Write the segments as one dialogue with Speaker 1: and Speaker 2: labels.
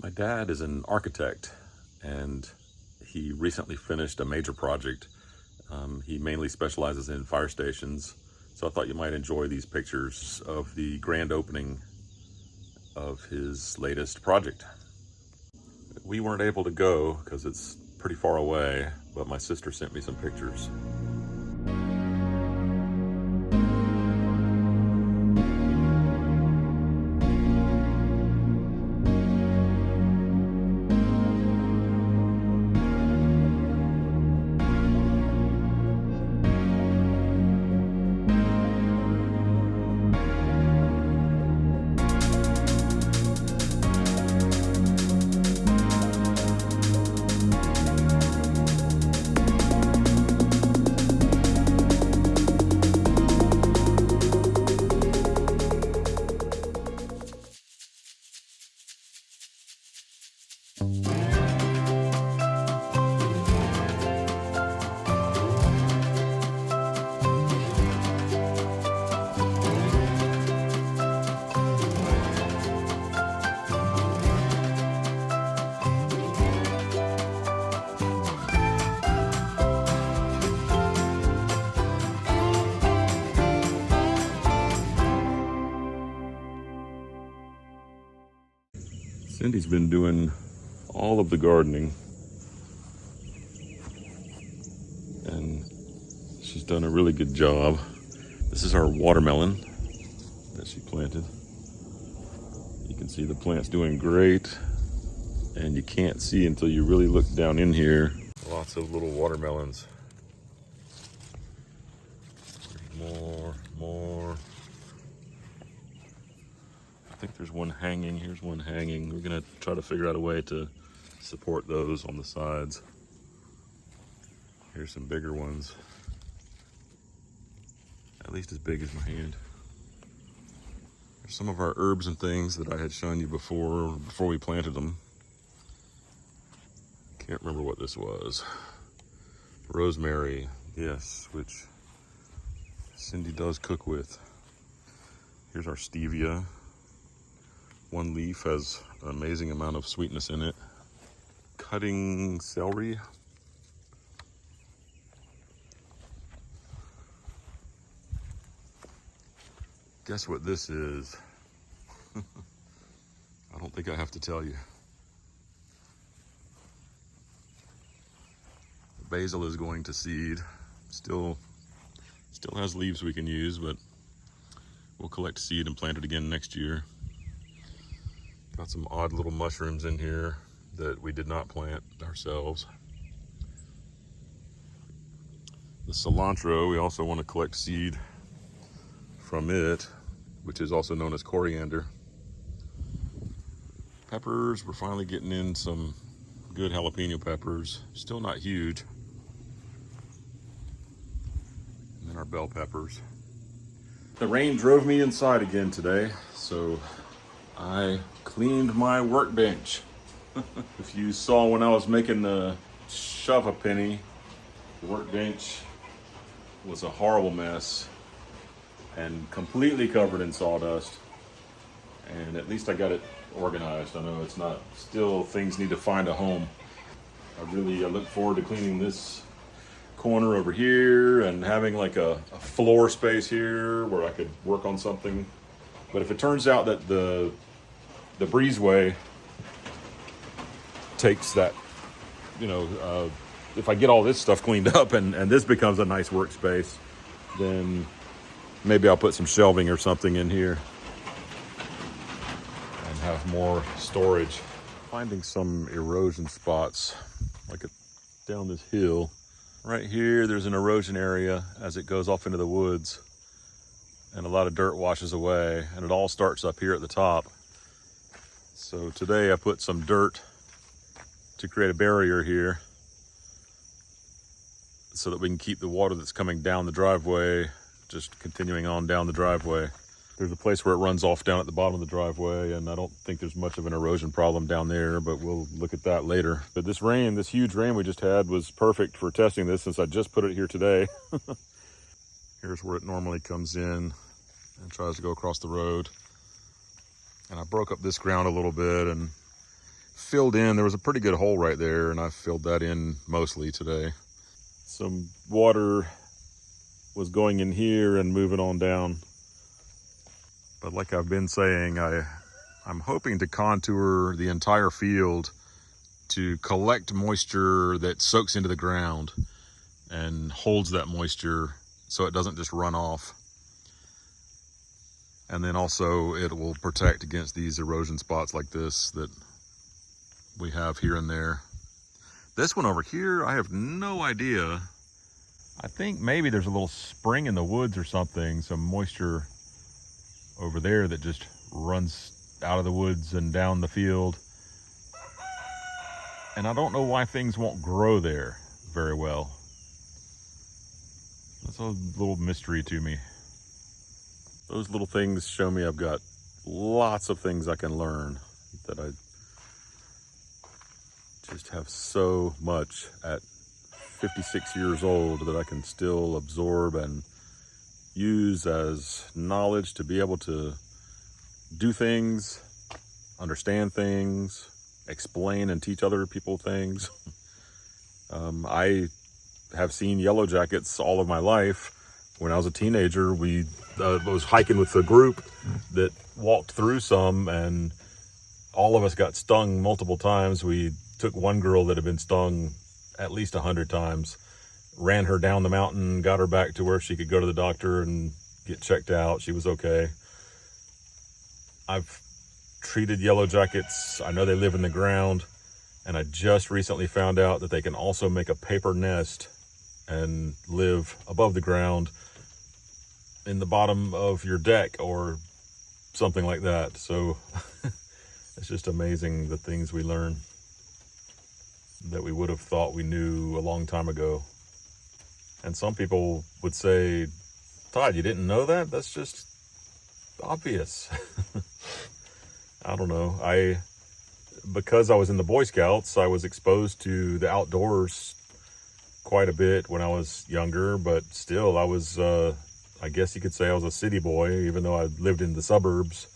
Speaker 1: My dad is an architect, and he recently finished a major project. He mainly specializes in fire stations, so I thought you might enjoy these pictures of the grand opening of his latest project. We weren't able to go because it's pretty far away, but my sister sent me some pictures. Cindy's been doing all of the gardening, and she's done a really good job. This is our watermelon that she planted. You can see the plant's doing great, and you can't see until you really look down in here. Lots of little watermelons. More. I think there's one hanging. Here's one hanging. We're gonna try to figure out a way to support those on the sides. Here's some bigger ones, at least as big as my hand. There's some of our herbs and things that I had shown you before we planted them. Can't remember what this was. Rosemary, yes, which Cindy does cook with. Here's our stevia. One leaf has an amazing amount of sweetness in it. Cutting celery. Guess what this is? I don't think I have to tell you. Basil is going to seed. Still has leaves we can use, but we'll collect seed and plant it again next year. Got some odd little mushrooms in here that we did not plant ourselves. The cilantro, we also want to collect seed from it, which is also known as coriander. Peppers, we're finally getting in some good jalapeno peppers. Still not huge. And then our bell peppers. The rain drove me inside again today, so I cleaned my workbench. If you saw when I was making the shove-a-penny, the workbench was a horrible mess and completely covered in sawdust. And at least I got it organized. I know it's not, still things need to find a home. I look forward to cleaning this corner over here and having like a floor space here where I could work on something. But if it turns out that the breezeway takes that, if I get all this stuff cleaned up and this becomes a nice workspace, then maybe I'll put some shelving or something in here and have more storage. Finding some erosion spots, like down this hill. Right here, there's an erosion area as it goes off into the woods, and a lot of dirt washes away, and it all starts up here at the top. So today I put some dirt to create a barrier here so that we can keep the water that's coming down the driveway just continuing on down the driveway. There's a place where it runs off down at the bottom of the driveway, and I don't think there's much of an erosion problem down there, but we'll look at that later. But this huge rain we just had was perfect for testing this since I just put it here today. Here's where it normally comes in and tries to go across the road. And I broke up this ground a little bit and filled in. There was a pretty good hole right there, and I filled that in mostly today. Some water was going in here and moving on down. But like I've been saying, I'm hoping to contour the entire field to collect moisture that soaks into the ground and holds that moisture so it doesn't just run off. And then also it will protect against these erosion spots like this that we have here and there. This one over here, I have no idea. I think maybe there's a little spring in the woods or something, some moisture over there that just runs out of the woods and down the field. And I don't know why things won't grow there very well. That's a little mystery to me. Those little things show me I've got lots of things I can learn, that I just have so much at 56 years old that I can still absorb and use as knowledge to be able to do things, understand things, explain and teach other people things. I have seen yellow jackets all of my life. When I was a teenager, we was hiking with a group that walked through some, and all of us got stung multiple times. We took one girl that had been stung at least 100 times, ran her down the mountain, got her back to where she could go to the doctor and get checked out. She was okay. I've treated yellow jackets. I know they live in the ground, and I just recently found out that they can also make a paper nest and live above the ground in the bottom of your deck or something like that. So it's just amazing the things we learn that we would have thought we knew a long time ago. And some people would say, Todd, you didn't know that? That's just obvious. I don't know. Because I was in the Boy Scouts, I was exposed to the outdoors quite a bit when I was younger, but still I was, I guess you could say I was a city boy, even though I lived in the suburbs.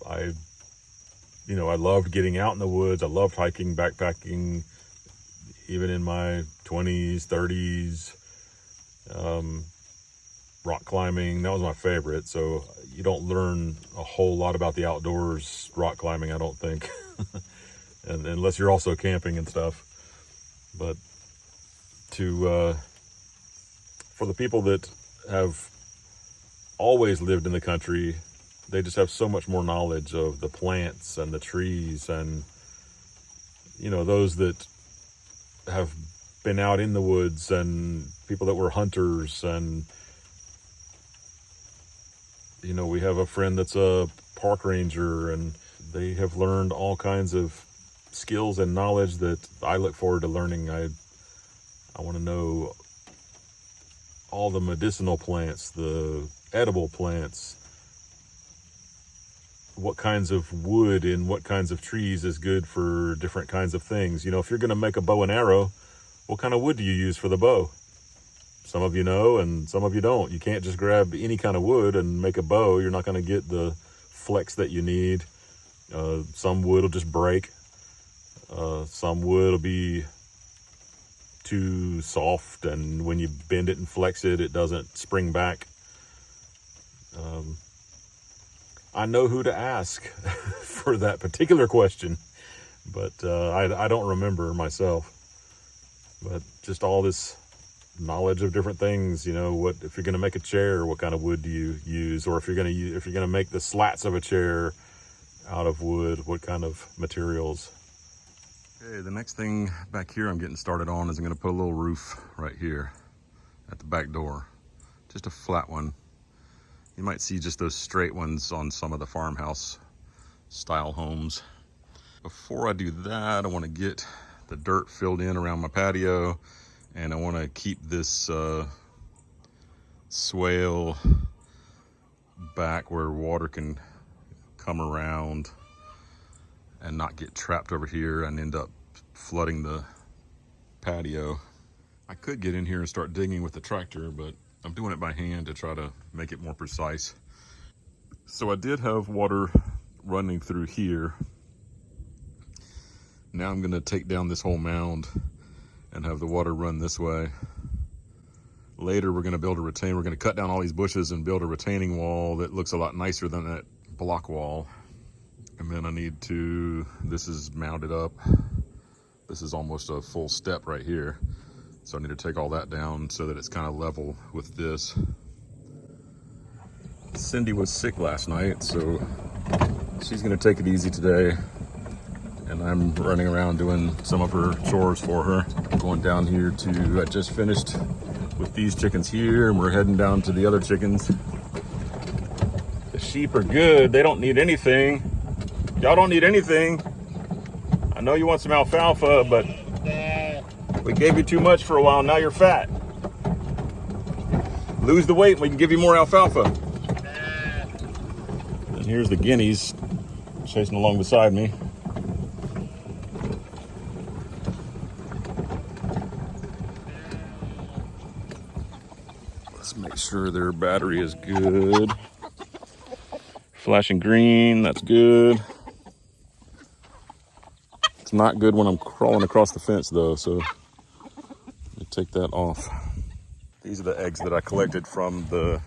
Speaker 1: I loved getting out in the woods. I loved hiking, backpacking, even in my 20s, 30s, rock climbing. That was my favorite. So you don't learn a whole lot about the outdoors rock climbing, I don't think, and unless you're also camping and stuff. But for the people that have always lived in the country, they just have so much more knowledge of the plants and the trees, and those that have been out in the woods, and people that were hunters, and we have a friend that's a park ranger, and they have learned all kinds of skills and knowledge that I look forward to learning. I want to know all the medicinal plants, the edible plants, what kinds of wood and what kinds of trees is good for different kinds of things. If you're going to make a bow and arrow, what kind of wood do you use for the bow? Some of you know, and some of you don't. You can't just grab any kind of wood and make a bow. You're not going to get the flex that you need. Some wood will just break. Some wood will be too soft, and when you bend it and flex it, it doesn't spring back. I know who to ask for that particular question, but I don't remember myself. But just all this knowledge of different things, what if you're going to make a chair, what kind of wood do you use? Or if you're going to make the slats of a chair out of wood, what kind of materials? Okay, the next thing back here I'm getting started on is I'm going to put a little roof right here at the back door, just a flat one. You might see just those straight ones on some of the farmhouse style homes. Before I do that, I want to get the dirt filled in around my patio, and I want to keep this swale back where water can come around and not get trapped over here and end up flooding the patio. I could get in here and start digging with the tractor, but I'm doing it by hand to try to make it more precise. So I did have water running through here, Now I'm gonna take down this whole mound and have the water run this way. Later, we're gonna build a we're gonna cut down all these bushes and build a retaining wall that looks a lot nicer than that block wall. And then I need to, this is mounted up. This is almost a full step right here. So I need to take all that down so that it's kind of level with this. Cindy was sick last night, so she's gonna take it easy today. And I'm running around doing some of her chores for her. Going down here to, I just finished with these chickens here, and we're heading down to the other chickens. The sheep are good, they don't need anything. Y'all don't need anything. I know you want some alfalfa, but we gave you too much for a while, now you're fat. Lose the weight and we can give you more alfalfa. And here's the guineas chasing along beside me. Let's make sure their battery is good. Flashing green, that's good. It's not good when I'm crawling across the fence though, so let me take that off. These are the eggs that I collected from the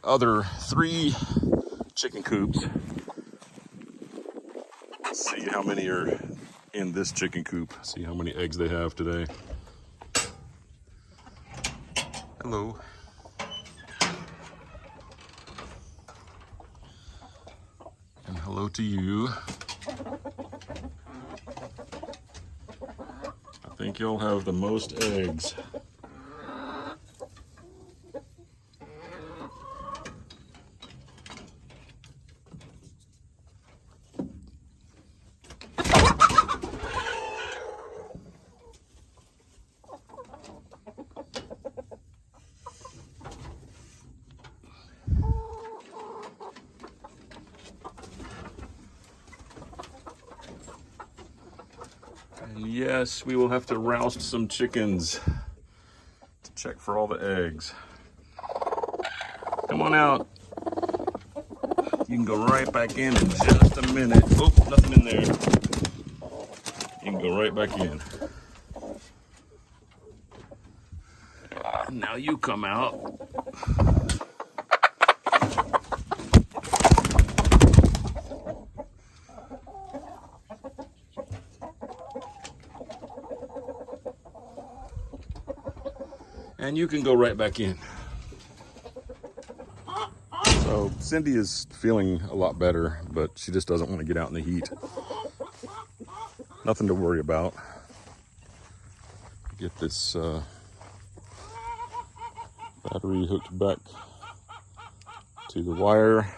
Speaker 1: other 3 chicken coops. Let's see how many are in this chicken coop. See how many eggs they have today. Hello. And hello to you. I think you'll have the most eggs. And yes, we will have to roust some chickens to check for all the eggs. Come on out. You can go right back in just a minute. Oh, nothing in there. You can go right back in. And now you come out. And you can go right back in. So Cindy is feeling a lot better, but she just doesn't want to get out in the heat. Nothing to worry about. Get this battery hooked back to the wire.